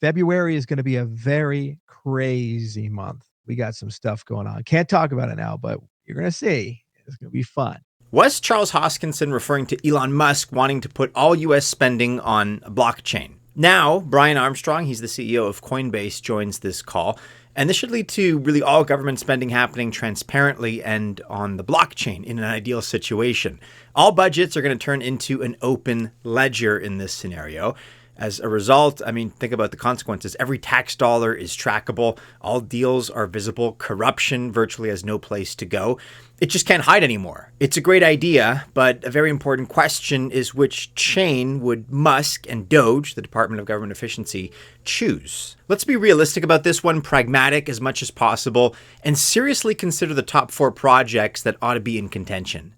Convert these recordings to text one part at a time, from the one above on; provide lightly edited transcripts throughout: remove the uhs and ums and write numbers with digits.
February is going to be a very crazy month. We got some stuff going on. Can't talk about it now, but you're going to see. It's going to be fun. Was Charles Hoskinson referring to Elon Musk wanting to put all U.S. spending on blockchain? Now, Brian Armstrong, he's the CEO of Coinbase, joins this call. And this should lead to really all government spending happening transparently and on the blockchain in an ideal situation. All budgets are going to turn into an open ledger in this scenario. As a result, I mean, think about the consequences. Every tax dollar is trackable. All deals are visible. Corruption virtually has no place to go. It just can't hide anymore. It's a great idea, but a very important question is which chain would Musk and DOGE, the Department of Government Efficiency, choose? Let's be realistic about this one, pragmatic as much as possible, and seriously consider the top 4 projects that ought to be in contention.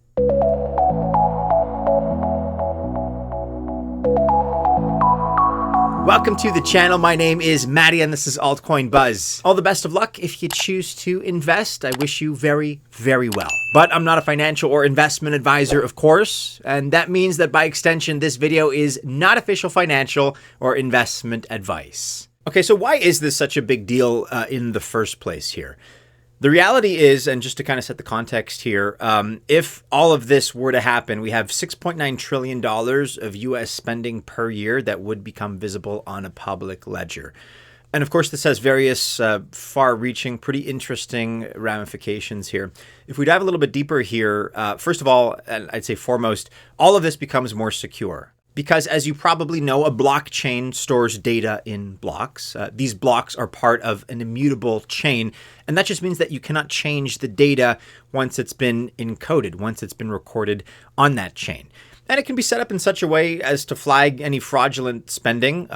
Welcome to the channel. My name is Maddie and this is Altcoin Buzz. All the best of luck if you choose to invest. I wish you very, very well. But I'm not a financial or investment advisor, of course, and that means that by extension, this video is not official financial or investment advice. Okay, so why is this such a big deal in the first place here? The reality is, and just to kind of set the context here, if all of this were to happen, we have $6.9 trillion of U.S. spending per year that would become visible on a public ledger. And of course, this has various far-reaching, pretty interesting ramifications here. If we dive a little bit deeper here, first of all, and I'd say foremost, all of this becomes more secure. Because as you probably know, a blockchain stores data in blocks. These blocks are part of an immutable chain. And that just means that you cannot change the data once it's been encoded, once it's been recorded on that chain. And it can be set up in such a way as to flag any fraudulent spending.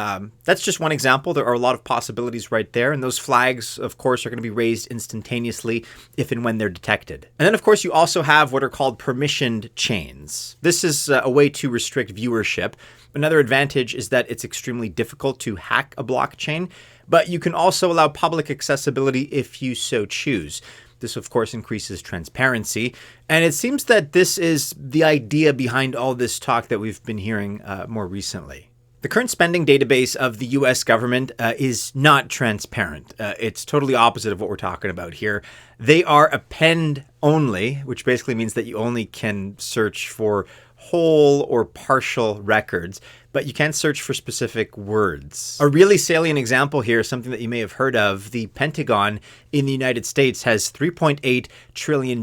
That's just one example. There are a lot of possibilities right there. And those flags, of course, are going to be raised instantaneously if and when they're detected. And then, of course, you also have what are called permissioned chains. This is a way to restrict viewership. Another advantage is that it's extremely difficult to hack a blockchain, but you can also allow public accessibility if you so choose. This, of course, increases transparency. And it seems that this is the idea behind all this talk that we've been hearing more recently. The current spending database of the U.S. government is not transparent. It's totally opposite of what we're talking about here. They are append only, which basically means that you only can search for whole or partial records, but you can't search for specific words. A really salient example here, something that you may have heard of, the Pentagon in the United States has $3.8 trillion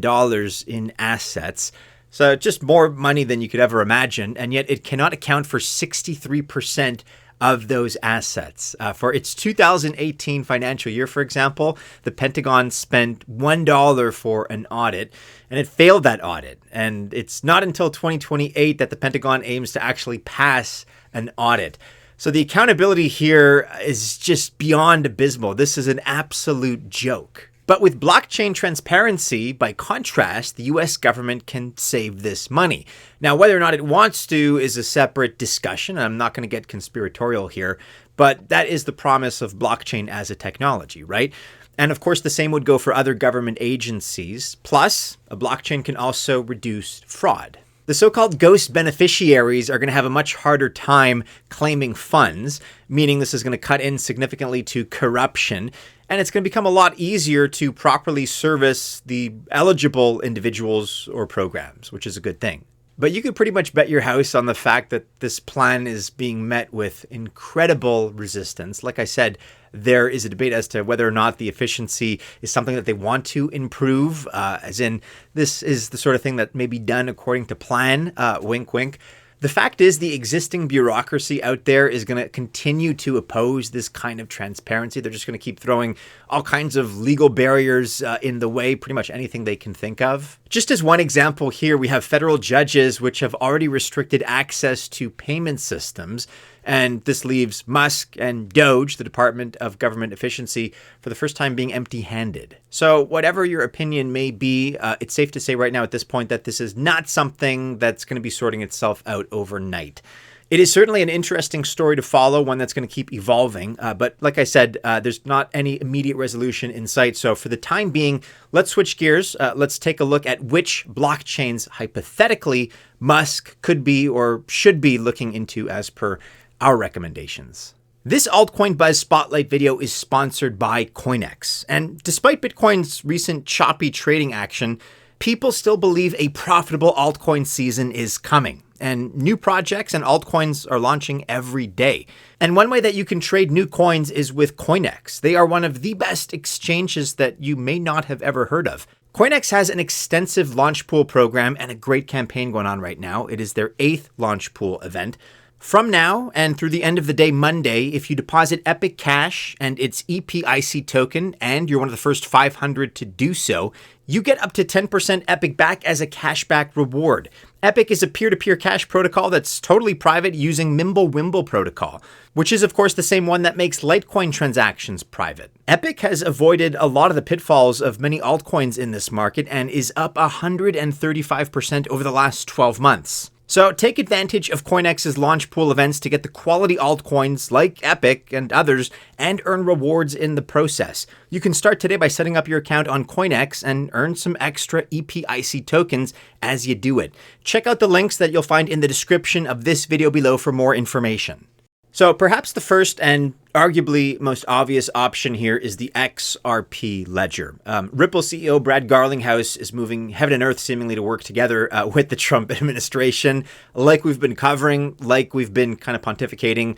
in assets. So just more money than you could ever imagine, and yet it cannot account for 63% of those assets. For its 2018 financial year, for example, the Pentagon spent $1 for an audit, and it failed that audit. And it's not until 2028 that the Pentagon aims to actually pass an audit. So the accountability here is just beyond abysmal. This is an absolute joke. But with blockchain transparency, by contrast, the US government can save this money. Now, whether or not it wants to is a separate discussion. I'm not going to get conspiratorial here, but that is the promise of blockchain as a technology, right? And of course, the same would go for other government agencies. Plus, a blockchain can also reduce fraud. The so-called ghost beneficiaries are going to have a much harder time claiming funds, meaning this is going to cut in significantly to corruption. And it's going to become a lot easier to properly service the eligible individuals or programs, which is a good thing. But you could pretty much bet your house on the fact that this plan is being met with incredible resistance. Like I said, there is a debate as to whether or not the efficiency is something that they want to improve, as in this is the sort of thing that may be done according to plan, wink, wink. The fact is the existing bureaucracy out there is going to continue to oppose this kind of transparency. They're just going to keep throwing all kinds of legal barriers in the way, pretty much anything they can think of. Just as one example here, we have federal judges which have already restricted access to payment systems. And this leaves Musk and DOGE, the Department of Government Efficiency, for the first time being empty-handed. So whatever your opinion may be, it's safe to say right now at this point that this is not something that's going to be sorting itself out overnight. It is certainly an interesting story to follow, one that's going to keep evolving. But like I said, there's not any immediate resolution in sight. So for the time being, let's switch gears. Let's take a look at which blockchains, hypothetically, Musk could be or should be looking into as per our recommendations. This Altcoin Buzz Spotlight video is sponsored by CoinEx. And despite Bitcoin's recent choppy trading action, people still believe a profitable altcoin season is coming. And new projects and altcoins are launching every day. And one way that you can trade new coins is with CoinEx. They are one of the best exchanges that you may not have ever heard of. CoinEx has an extensive launch pool program and a great campaign going on right now. It is their 8th launch pool event. From now and through the end of the day Monday, if you deposit Epic Cash and its EPIC token, and you're one of the first 500 to do so, you get up to 10% Epic back as a cashback reward. Epic is a peer-to-peer cash protocol that's totally private using Mimblewimble protocol, which is of course the same one that makes Litecoin transactions private. Epic has avoided a lot of the pitfalls of many altcoins in this market and is up 135% over the last 12 months. So take advantage of CoinEx's launch pool events to get the quality altcoins like Epic and others and earn rewards in the process. You can start today by setting up your account on CoinEx and earn some extra EPIC tokens as you do it. Check out the links that you'll find in the description of this video below for more information. So perhaps the first and arguably most obvious option here is the XRP ledger. Ripple CEO Brad Garlinghouse is moving heaven and earth seemingly to work together with the Trump administration, like we've been covering, like we've been kind of pontificating.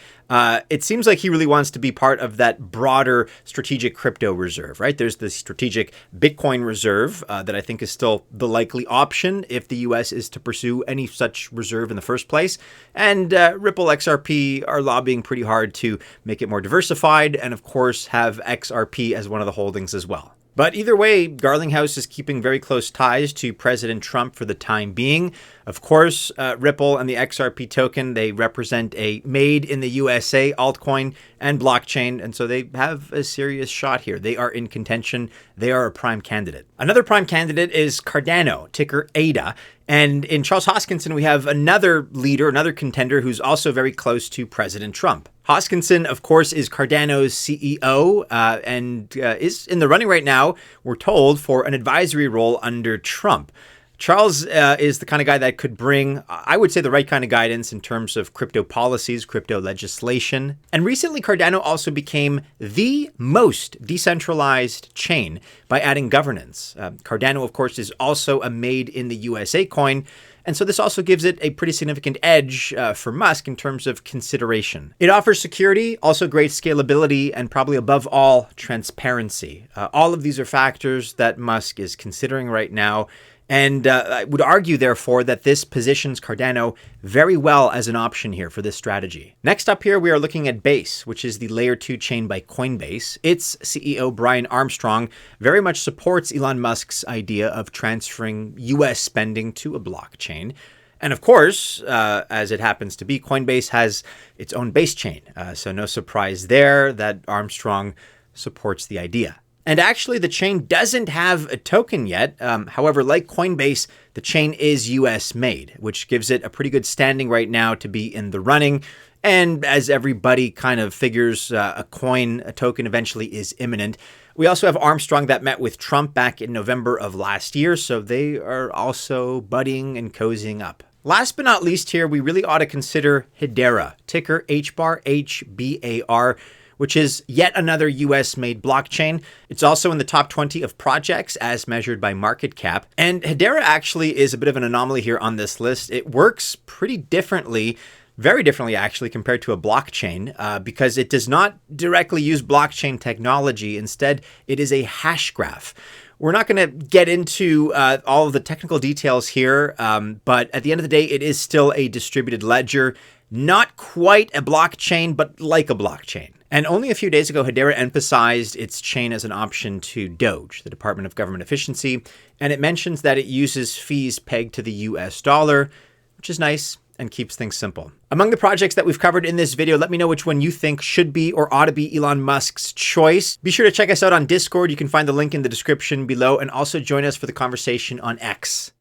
It seems like he really wants to be part of that broader strategic crypto reserve, right? There's the strategic Bitcoin reserve that I think is still the likely option if the US is to pursue any such reserve in the first place. And Ripple XRP are lobbying pretty hard to make it more diversified, and of course have XRP as one of the holdings as well. But either way, Garlinghouse is keeping very close ties to President Trump for the time being. Of course, Ripple and the XRP token, they represent a made in the USA altcoin and blockchain, and so they have a serious shot here. They are in contention. They are a prime candidate. Another prime candidate is Cardano, ticker ADA. And in Charles Hoskinson, we have another leader, another contender who's also very close to President Trump. Hoskinson, of course, is Cardano's CEO and is in the running right now, we're told, for an advisory role under Trump. Charles is the kind of guy that could bring, I would say, the right kind of guidance in terms of crypto policies, crypto legislation. And recently, Cardano also became the most decentralized chain by adding governance. Cardano, of course, is also a made in the USA coin. And so this also gives it a pretty significant edge for Musk in terms of consideration. It offers security, also great scalability, and probably above all, transparency. All of these are factors that Musk is considering right now. And I would argue, therefore, that this positions Cardano very well as an option here for this strategy. Next up here, we are looking at Base, which is the layer 2 chain by Coinbase. Its CEO, Brian Armstrong, very much supports Elon Musk's idea of transferring US spending to a blockchain. And of course, as it happens to be, Coinbase has its own Base chain. So no surprise there that Armstrong supports the idea. And actually, the chain doesn't have a token yet. However, like Coinbase, the chain is US made, which gives it a pretty good standing right now to be in the running. And as everybody kind of figures, a token eventually is imminent. We also have Armstrong that met with Trump back in November of last year, so they are also budding and cozying up. Last but not least here, we really ought to consider Hedera, ticker HBAR, which is yet another US-made blockchain. It's also in the top 20 of projects as measured by market cap. And Hedera actually is a bit of an anomaly here on this list. It works pretty differently, very differently actually, compared to a blockchain because it does not directly use blockchain technology. Instead, it is a hash graph. We're not going to get into all of the technical details here, but at the end of the day, it is still a distributed ledger. Not quite a blockchain, but like a blockchain. And only a few days ago, Hedera emphasized its chain as an option to DOGE, the Department of Government Efficiency, and it mentions that it uses fees pegged to the US dollar, which is nice and keeps things simple. Among the projects that we've covered in this video, let me know which one you think should be or ought to be Elon Musk's choice. Be sure to check us out on Discord. You can find the link in the description below, and also join us for the conversation on X.